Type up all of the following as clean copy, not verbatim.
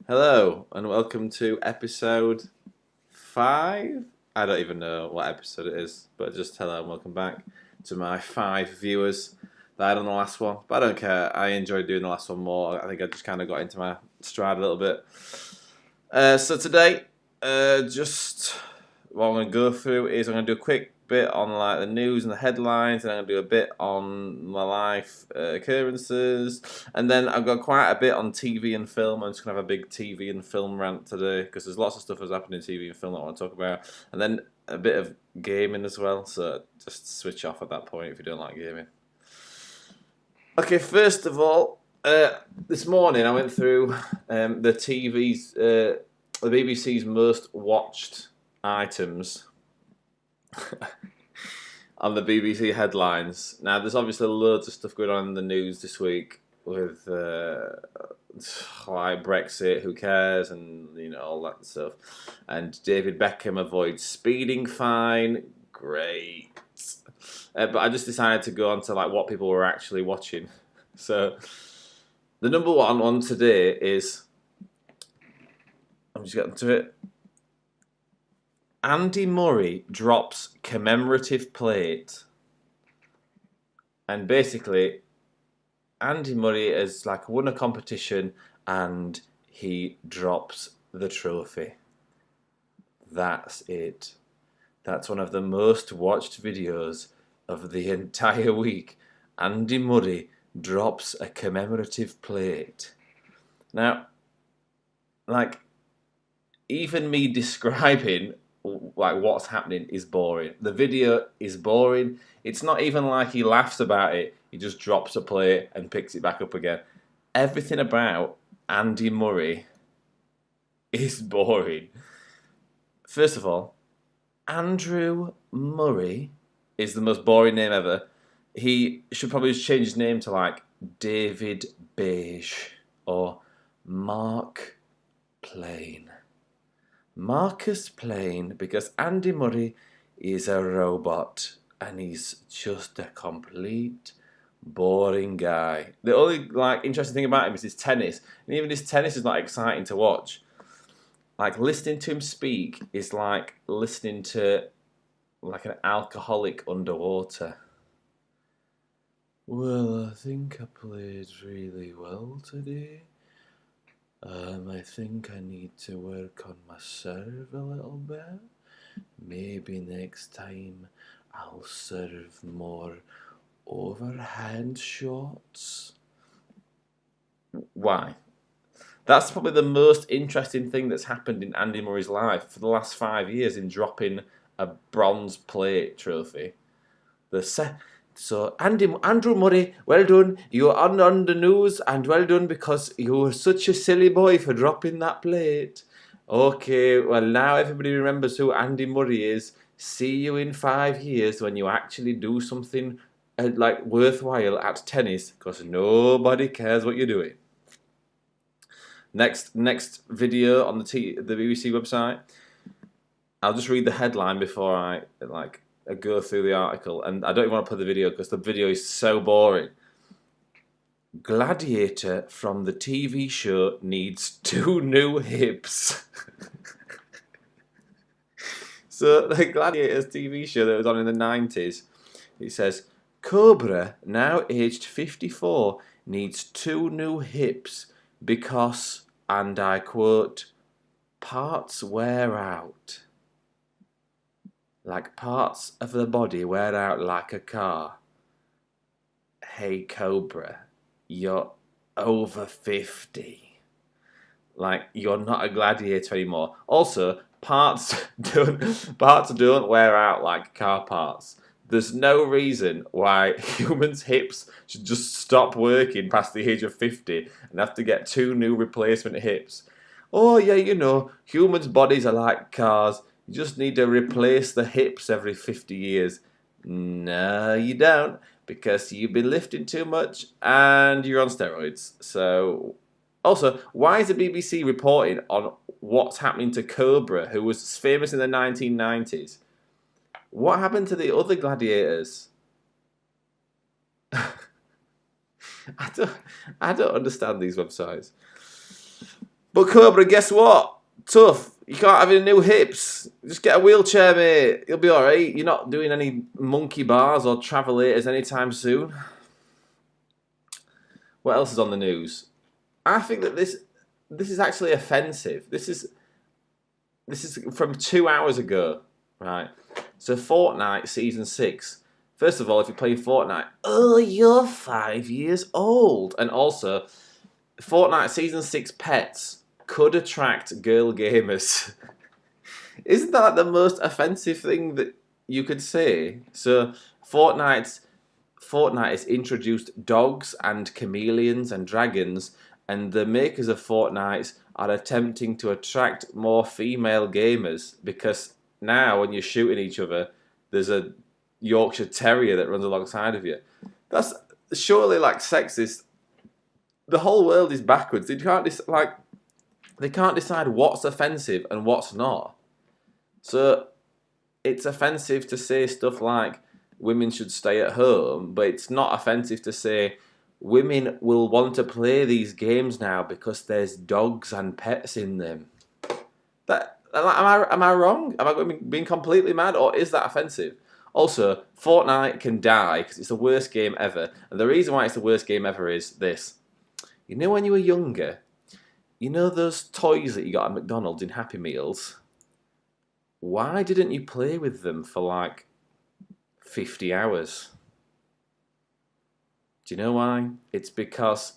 Hello and welcome to episode 5. I don't even know what episode it is, but just hello and welcome back to my 5 viewers that I had on the last one. But I don't care, I enjoyed doing the last one more. I think I just kind of got into my stride a little bit. So today, just what I'm going to go through is I'm going to do a quick bit on like the news and the headlines, and I'm going to do a bit on my life occurrences, and then I've got quite a bit on TV and film. I'm just going to have a big TV and film rant today because there's lots of stuff that's happened in TV and film that I want to talk about, and then a bit of gaming as well, so just switch off at that point if you don't like gaming. Okay, first of all, this morning I went through the BBC's most watched items on the BBC headlines. Now, there's obviously loads of stuff going on in the news this week with like Brexit, who cares, and all that stuff. And David Beckham avoids speeding fine. Great. But I just decided to go on to like what people were actually watching. So the number one today is, I'm just getting to it. Andy Murray drops commemorative plate. And basically, Andy Murray has like won a competition and he drops the trophy. That's it. That's one of the most watched videos of the entire week. Andy Murray drops a commemorative plate. Now, like, even me describing like what's happening is boring. The video is boring. It's not even like he laughs about it. He just drops a plate and picks it back up again. Everything about Andy Murray is boring. First of all, Andrew Murray is the most boring name ever. He should probably just change his name to like David Beige or Mark Plain. Marcus Plain, because Andy Murray is a robot and he's just a complete boring guy. The only like interesting thing about him is his tennis, and even his tennis is not exciting to watch. Like listening to him speak is like listening to like an alcoholic underwater. Well, I think I played really well today. I think I need to work on my serve a little bit. Maybe next time I'll serve more overhand shots. Why? That's probably the most interesting thing that's happened in Andy Murray's life for the last 5 years, in dropping a bronze plate trophy. So, Andrew Murray, well done. You're on the news, and well done because you were such a silly boy for dropping that plate. Okay, well, now everybody remembers who Andy Murray is. See you in 5 years when you actually do something like worthwhile at tennis, because nobody cares what you're doing. Next video on the BBC website. I'll just read the headline before I go through the article, and I don't even want to put the video because the video is so boring. Gladiator from the TV show needs 2 new hips. So the Gladiators TV show that was on in the 90s, it says, Cobra, now aged 54, needs 2 new hips because, and I quote, parts wear out. Like parts of the body wear out like a car. Hey Cobra, you're over 50. Like, you're not a gladiator anymore. Also, parts don't wear out like car parts. There's no reason why humans' hips should just stop working past the age of 50 and have to get 2 new replacement hips. Oh yeah, humans' bodies are like cars. You just need to replace the hips every 50 years. No, you don't, because you've been lifting too much and you're on steroids. So, also, why is the BBC reporting on what's happening to Cobra, who was famous in the 1990s? What happened to the other gladiators? I don't understand these websites. But Cobra, guess what? Tough. You can't have any new hips. Just get a wheelchair, mate. You'll be alright. You're not doing any monkey bars or travelators anytime soon. What else is on the news? I think that this is actually offensive. This is from 2 hours ago, right? So Fortnite Season 6. First of all, if you're playing Fortnite, oh, you're 5 years old. And also, Fortnite Season 6 pets could attract girl gamers. Isn't that the most offensive thing that you could say? So Fortnite has introduced dogs and chameleons and dragons, and the makers of Fortnite are attempting to attract more female gamers because now when you're shooting each other, there's a Yorkshire Terrier that runs alongside of you. That's surely like sexist. The whole world is backwards. They can't decide what's offensive and what's not. So it's offensive to say stuff like women should stay at home, but it's not offensive to say women will want to play these games now because there's dogs and pets in them. Am I wrong? Am I being completely mad, or is that offensive? Also, Fortnite can die because it's the worst game ever, and the reason why it's the worst game ever is this. You know when you were younger, you know those toys that you got at McDonald's in Happy Meals? Why didn't you play with them for like 50 hours? Do you know why? It's because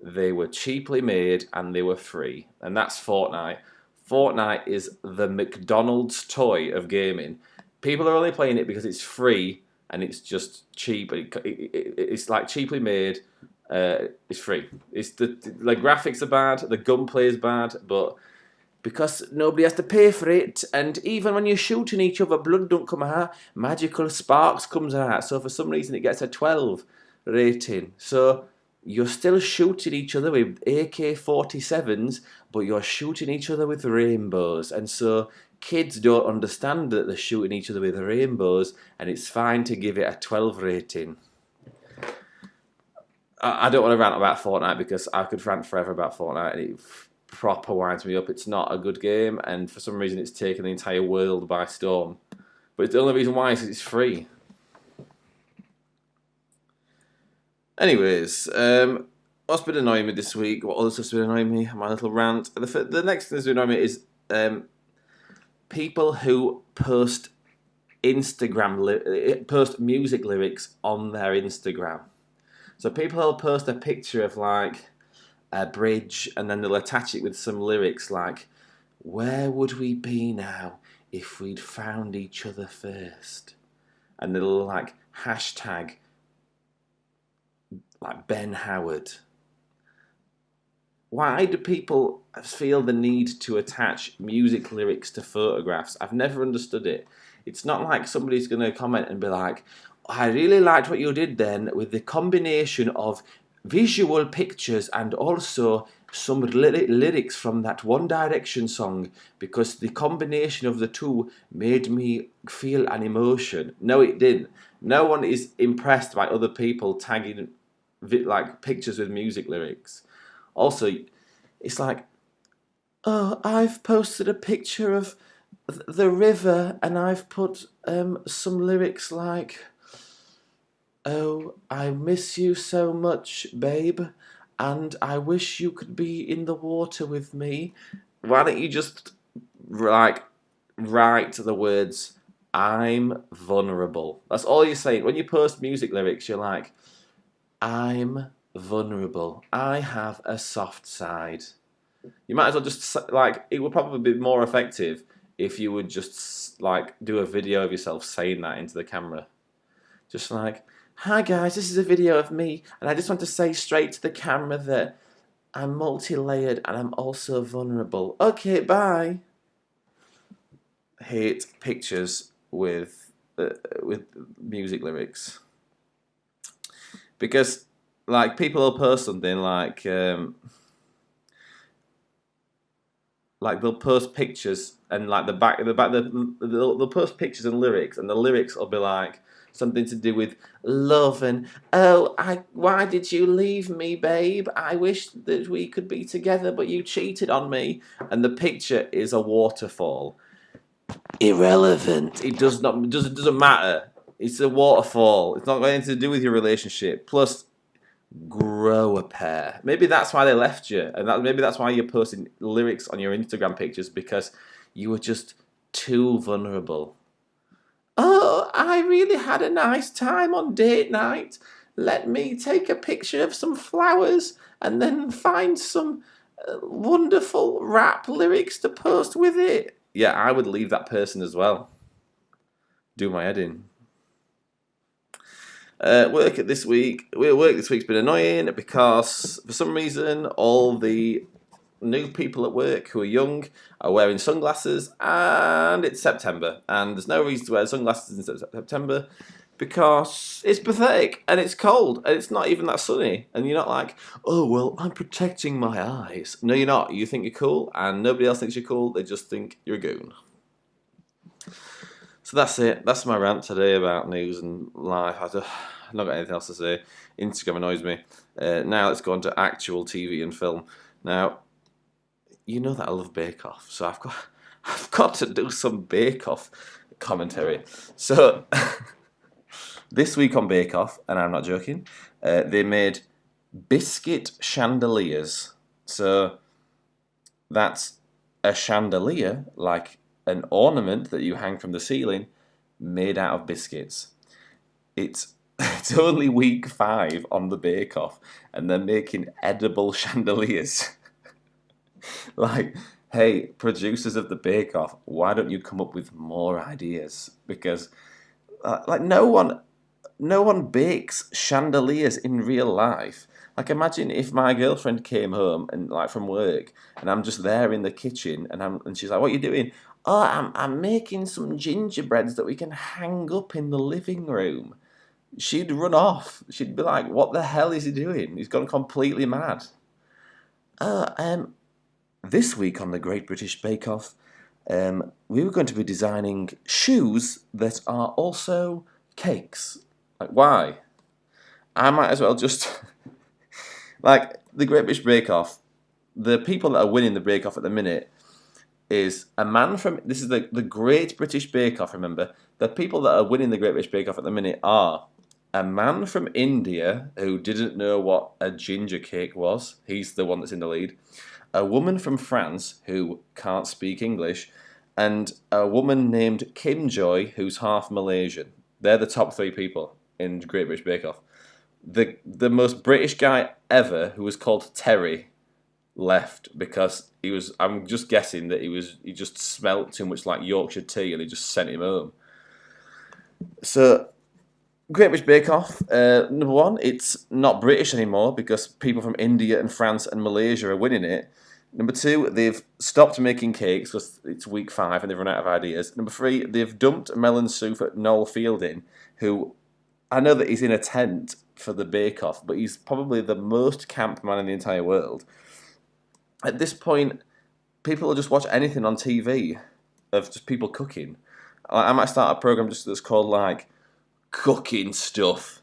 they were cheaply made and they were free. And that's Fortnite. Fortnite is the McDonald's toy of gaming. People are only playing it because it's free and it's just cheap. It's like cheaply made. It's free. It's the graphics are bad, the gunplay is bad, but because nobody has to pay for it, and even when you're shooting each other, blood don't come out, magical sparks comes out. So for some reason it gets a 12 rating. So you're still shooting each other with AK-47s, but you're shooting each other with rainbows. And so kids don't understand that they're shooting each other with rainbows, and it's fine to give it a 12 rating. I don't want to rant about Fortnite because I could rant forever about Fortnite, and it proper winds me up. It's not a good game, and for some reason it's taken the entire world by storm. But the only reason why is it's free. Anyways, what's been annoying me this week? What other stuff's been annoying me? My little rant. The next thing that's been annoying me is people who post post music lyrics on their Instagram. So people will post a picture of like a bridge and then they'll attach it with some lyrics like, "Where would we be now if we'd found each other first?" And they'll like hashtag like Ben Howard. Why do people feel the need to attach music lyrics to photographs? I've never understood it. It's not like somebody's going to comment and be like, "I really liked what you did then with the combination of visual pictures and also some lyrics from that One Direction song, because the combination of the two made me feel an emotion." No, it didn't. No one is impressed by other people tagging like pictures with music lyrics. Also, it's like, "Oh, I've posted a picture of the river and I've put some lyrics like, 'Oh, I miss you so much, babe, and I wish you could be in the water with me.'" Why don't you just like write the words, "I'm vulnerable"? That's all you're saying. When you post music lyrics, you're like, "I'm vulnerable. I have a soft side." You might as well just like, it would probably be more effective if you would just like do a video of yourself saying that into the camera. Just like, "Hi guys, this is a video of me, and I just want to say straight to the camera that I'm multi-layered and I'm also vulnerable. Okay, bye." Hate pictures with music lyrics. Because like people will post something like they'll post pictures and like they'll post pictures and lyrics, and the lyrics will be like, something to do with love and, oh, why did you leave me, babe? I wish that we could be together, but you cheated on me. And the picture is a waterfall. Irrelevant. It doesn't matter. It's a waterfall. It's not got anything to do with your relationship. Plus, grow a pair. Maybe that's why they left you, and maybe that's why you're posting lyrics on your Instagram pictures, because you were just too vulnerable. Oh, I really had a nice time on date night. Let me take a picture of some flowers and then find some wonderful rap lyrics to post with it. Yeah, I would leave that person as well. Do my head in. Work this week's been annoying because for some reason all the new people at work who are young are wearing sunglasses, and it's September, and there's no reason to wear sunglasses in September because it's pathetic and it's cold and it's not even that sunny, and you're not like, oh well, I'm protecting my eyes. No, you're not. You think you're cool, and nobody else thinks you're cool. They just think you're a goon. So that's it. That's my rant today about news and life. I've not got anything else to say. Instagram annoys me. Now let's go on to actual TV and film. Now, you know that I love Bake Off, so I've got to do some Bake Off commentary. So this week on Bake Off, and I'm not joking, they made biscuit chandeliers. So that's a chandelier, like an ornament that you hang from the ceiling, made out of biscuits. It's only week 5 on the Bake Off, and they're making edible chandeliers. Like, hey, producers of the Bake Off, why don't you come up with more ideas? Because, like, no one bakes chandeliers in real life. Like, imagine if my girlfriend came home and like from work, and I'm just there in the kitchen, and she's like, "What are you doing?" Oh, I'm making some gingerbreads that we can hang up in the living room. She'd run off. She'd be like, "What the hell is he doing? He's gone completely mad." This week on the Great British Bake Off, we were going to be designing shoes that are also cakes. Like, why? I might as well just like the Great British Bake Off. The people that are winning the Bake Off at the minute is a man from. This is the Great British Bake Off. Remember, the people that are winning the Great British Bake Off at the minute are a man from India who didn't know what a ginger cake was. He's the one that's in the lead. A woman from France who can't speak English, and a woman named Kim Joy who's half Malaysian. They're the top 3 people in Great British Bake Off. The most British guy ever, who was called Terry, left because he was. I'm just guessing that he just smelt too much like Yorkshire tea, and they just sent him home. So, Great British Bake Off. Number 1, it's not British anymore because people from India and France and Malaysia are winning it. Number 2, they've stopped making cakes because it's week 5 and they've run out of ideas. Number 3, they've dumped Melon Soup at Noel Fielding, who I know that he's in a tent for the Bake Off, but he's probably the most camp man in the entire world. At this point, people will just watch anything on TV of just people cooking. I might start a program just that's called like Cooking Stuff.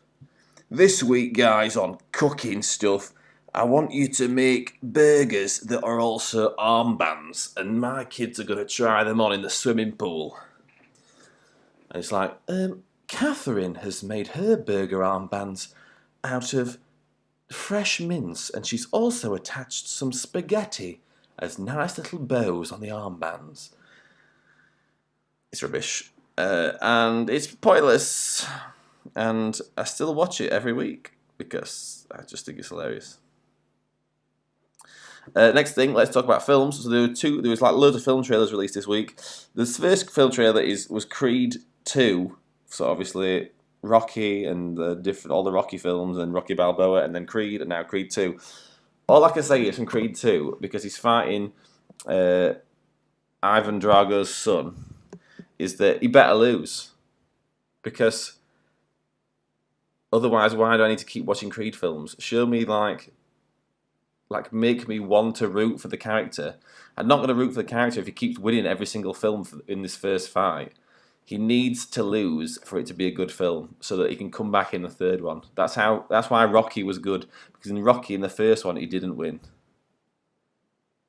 This week, guys, on Cooking Stuff, I want you to make burgers that are also armbands, and my kids are going to try them on in the swimming pool. And it's like, Catherine has made her burger armbands out of fresh mince, and she's also attached some spaghetti as nice little bows on the armbands. It's rubbish. And it's pointless. And I still watch it every week because I just think it's hilarious. Next thing, let's talk about films. So there was like loads of film trailers released this week. The first film trailer was Creed 2. So obviously Rocky and all the Rocky films, and Rocky Balboa, and then Creed, and now Creed 2. All I can say is from Creed 2, because he's fighting Ivan Drago's son, is that he better lose. Because otherwise, why do I need to keep watching Creed films? Show me like make me want to root for the character. I'm not going to root for the character if he keeps winning every single film in this first fight. he needs to lose for it to be a good film, so that he can come back in the third one. That's why Rocky was good, because in Rocky, in the first one, he didn't win.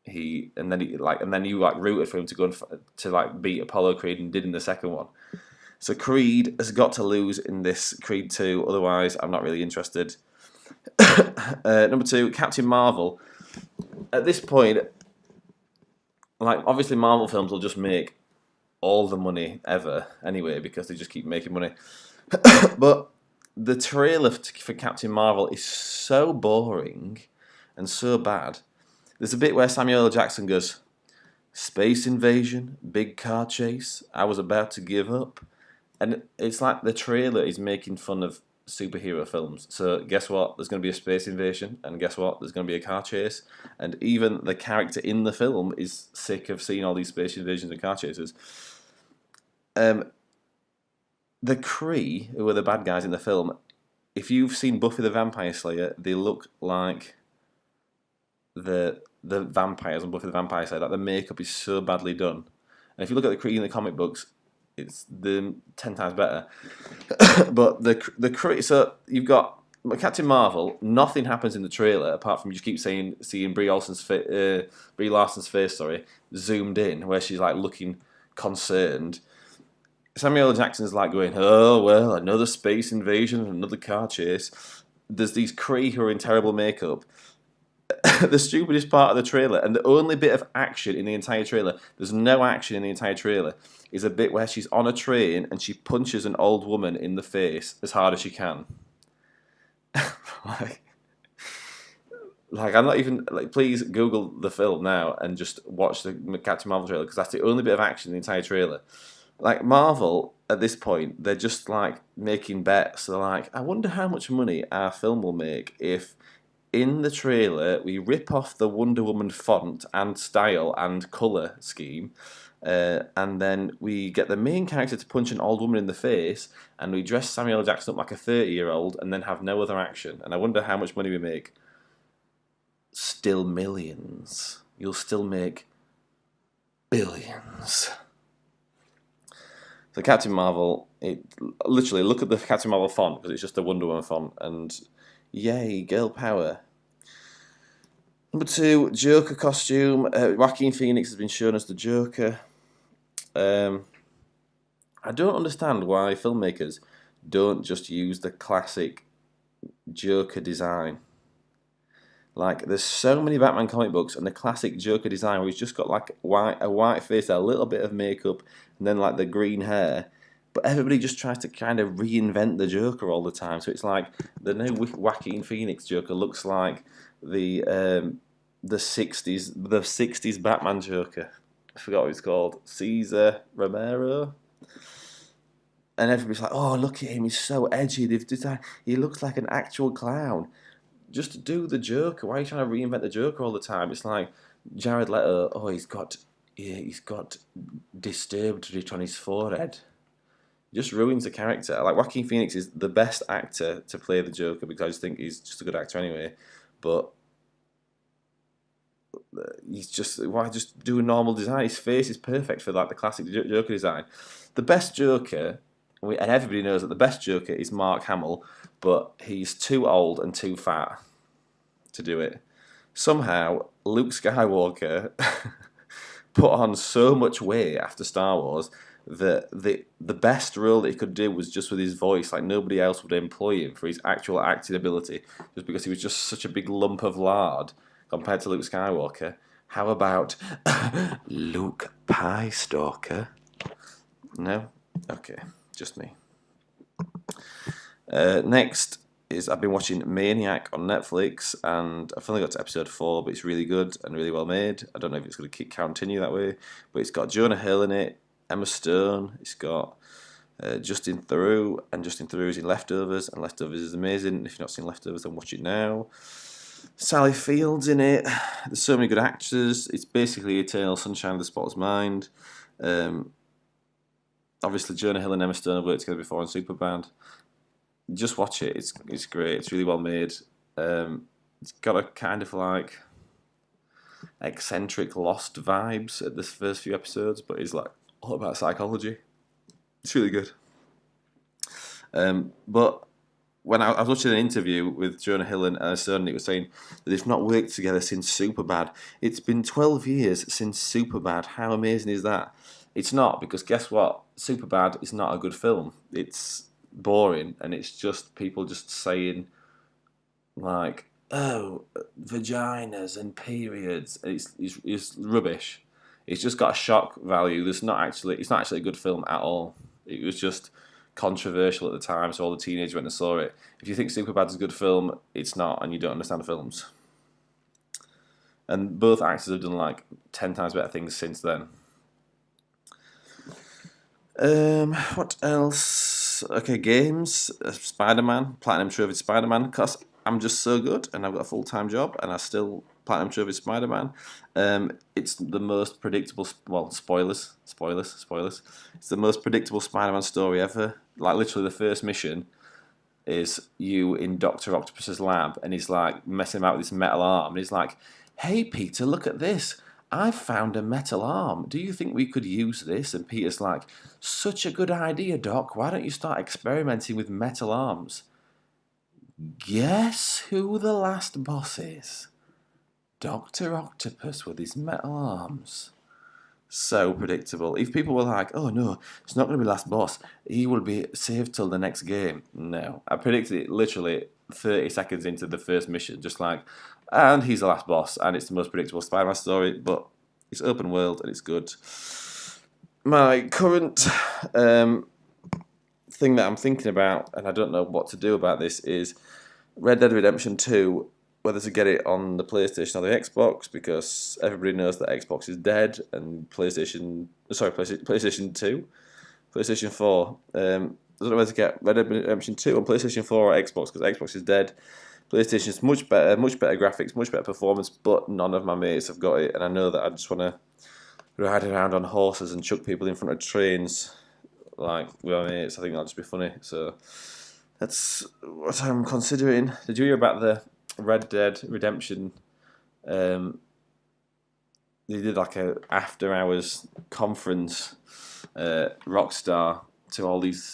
And then you like rooted for him to go to like beat Apollo Creed, and did in the second one. So Creed has got to lose in this Creed 2, otherwise I'm not really interested. Number 2, Captain Marvel. At this point, like obviously Marvel films will just make all the money ever anyway, because they just keep making money. But the trailer for Captain Marvel is so boring and so bad. There's a bit where Samuel L. Jackson goes, "Space invasion, big car chase, I was about to give up." And it's like the trailer is making fun of superhero films. So guess what? There's going to be a space invasion, and guess what? There's going to be a car chase. And even the character in the film is sick of seeing all these space invasions and car chases. The Kree, who are the bad guys in the film, if you've seen Buffy the Vampire Slayer, they look like the vampires on Buffy the Vampire Slayer. Like the makeup is so badly done. And if you look at the Kree in the comic books, it's 10 times better. But the Kree, so you've got Captain Marvel. Nothing happens in the trailer apart from you just keep seeing Brie Larson's face, zoomed in, where she's like looking concerned. Samuel L. Jackson's like going, "Oh well, another space invasion, another car chase." There's these Kree who are in terrible makeup. The stupidest part of the trailer, and the only bit of action in the entire trailer, there's no action in the entire trailer, is a bit where she's on a train and she punches an old woman in the face as hard as she can. like I'm not even like. Please Google the film now and just watch the Captain Marvel trailer, because that's the only bit of action in the entire trailer. Like Marvel at this point, they're just like making bets. They're like, I wonder how much money our film will make if in the trailer we rip off the Wonder Woman font and style and colour scheme, and then we get the main character to punch an old woman in the face, and we dress Samuel L. Jackson up like a 30-year-old, and then have no other action. And I wonder how much money we make. Still millions. You'll still make billions. So Captain Marvel, literally look at the Captain Marvel font, because it's just a Wonder Woman font, and yay, girl power. Number 2, Joker costume. Joaquin Phoenix has been shown as the Joker. I don't understand why filmmakers don't just use the classic Joker design. Like, there's so many Batman comic books, and the classic Joker design where he's just got like a white face, a little bit of makeup, and then like the green hair. But everybody just tries to kind of reinvent the Joker all the time. So it's like the new Joaquin Phoenix Joker looks like the 60s Batman Joker. I forgot what it's called. Cesar Romero. And everybody's like, "Oh, look at him, he's so edgy. He looks like an actual clown." Just do the Joker. Why are you trying to reinvent the Joker all the time? It's like Jared Leto. Oh, he's got disturbed writ on his forehead. Just ruins the character. Like Joaquin Phoenix is the best actor to play the Joker, because I just think he's just a good actor anyway. But why just do a normal design? His face is perfect for like the classic Joker design. The best Joker, and everybody knows that the best Joker is Mark Hamill, but he's too old and too fat to do it. Somehow Luke Skywalker put on so much weight after Star Wars that the best role that he could do was just with his voice. Like nobody else would employ him for his actual acting ability, just because he was just such a big lump of lard compared to Luke Skywalker. How about Luke Pie Stalker? No? Okay, just me. Next is I've been watching Maniac on Netflix, and I've only got to episode 4, but it's really good and really well made. I don't know if it's going to continue that way, but it's got Jonah Hill in it, Emma Stone, it's got Justin Theroux, and Justin Theroux is in Leftovers, and Leftovers is amazing. If you've not seen Leftovers, then watch it now. Sally Field's in it. There's so many good actors. It's basically Eternal Sunshine of the Spotless Mind. Obviously, Jonah Hill and Emma Stone have worked together before in Superbad. Just watch it. It's great. It's really well made. It's got a kind of like eccentric Lost vibes at the first few episodes, but it's like all about psychology. It's really good. But when I was watching an interview with Jonah Hill and Anna Stone, it was saying that they've not worked together since Superbad. It's been 12 years since Superbad. How amazing is that? It's not, because guess what? Superbad is not a good film. It's boring, and it's just people just saying, like, oh, vaginas and periods. It's rubbish. It's just got a shock value. It's not actually a good film at all. It was just controversial at the time, so all the teenagers went and saw it. If you think Superbad's a good film, it's not, and you don't understand films. And both actors have done like 10 times better things since then. What else? Okay, games. Spider-Man, Platinum Trophy Spider-Man, because I'm just so good and I've got a full-time job and I still Platinum Trophy Spider-Man. It's the most predictable, well, spoilers. It's the most predictable Spider-Man story ever. Like, literally the first mission is you in Dr. Octopus's lab, and he's like messing about with this metal arm, and he's like, hey Peter, look at this. I've found a metal arm. Do you think we could use this? And Peter's like, such a good idea, Doc. Why don't you start experimenting with metal arms? Guess who the last boss is? Dr. Octopus with his metal arms. So predictable. If people were like, oh no, it's not going to be last boss, he will be saved till the next game. No. I predicted it literally 30 seconds into the first mission, just like, and he's the last boss, and it's the most predictable Spider-Man story, but it's open world and it's good. My current thing that I'm thinking about, and I don't know what to do about this, is Red Dead Redemption 2, whether to get it on the PlayStation or the Xbox, because everybody knows that Xbox is dead, and PlayStation 2, PlayStation 4. I don't know whether to get Red Dead Redemption 2 on PlayStation 4 or Xbox, because Xbox is dead. PlayStation is much better graphics, much better performance, but none of my mates have got it, and I know that I just want to ride around on horses and chuck people in front of trains like with my mates. I think that'll just be funny. So that's what I'm considering. Did you hear about the Red Dead Redemption? They did like a after hours conference, Rockstar, to all these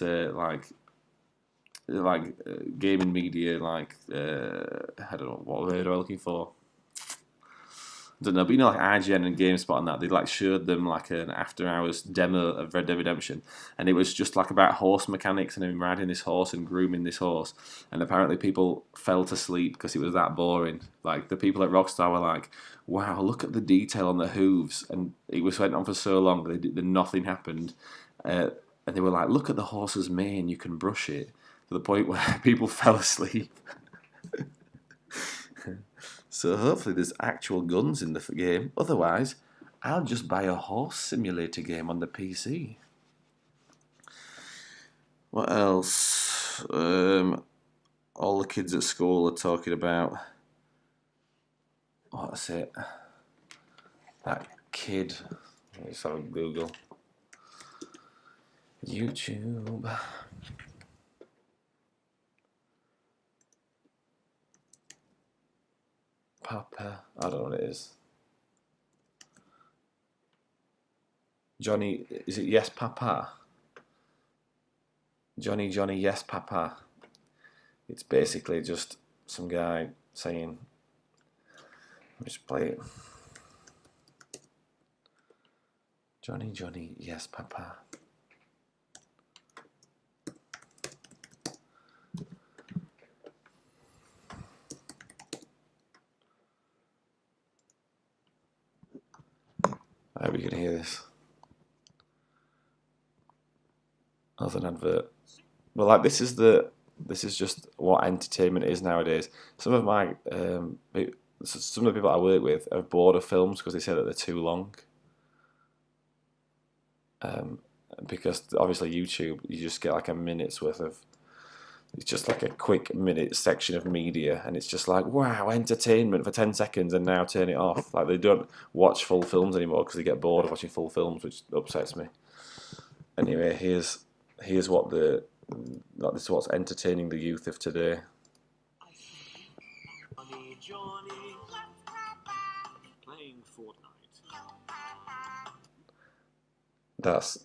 gaming media, I don't know what word I'm looking for. I don't know, but you know, like IGN and GameSpot and that, they like showed them like an after hours demo of Red Dead Redemption, and it was just like about horse mechanics and him riding this horse and grooming this horse, and apparently people fell to sleep because it was that boring. Like the people at Rockstar were like, "Wow, look at the detail on the hooves," and it went on for so long that nothing happened, and they were like, "Look at the horse's mane, you can brush it," to the point where people fell asleep. So hopefully there's actual guns in the game. Otherwise, I'll just buy a horse simulator game on the PC. What else? All the kids at school are talking about... What's it? That kid. Let's have a Google. YouTube. Papa. I don't know what it is. Johnny. Is it Yes Papa? Johnny, yes Papa. It's basically just some guy saying... Let me just play it. Johnny, yes Papa. I hope you can hear this. As an advert. But like this is just what entertainment is nowadays. Some of my some of the people I work with are bored of films because they say that they're too long. Because obviously YouTube, you just get like a minute's worth of. It's just like a quick minute section of media, and it's just like, wow, entertainment for 10 seconds, and now turn it off. Like they don't watch full films anymore because they get bored of watching full films, which upsets me. Anyway, here's what this is what's entertaining the youth of today. Johnny, playing Fortnite.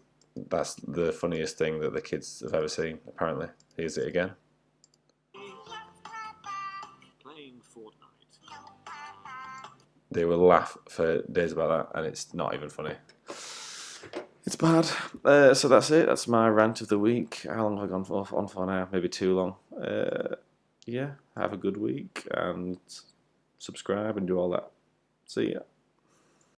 That's the funniest thing that the kids have ever seen, apparently. Here's it again. Playing Fortnite. They will laugh for days about that, and it's not even funny. It's bad. So that's it. That's my rant of the week. How long have I gone on for now? Maybe too long. Yeah, have a good week and subscribe and do all that. See ya.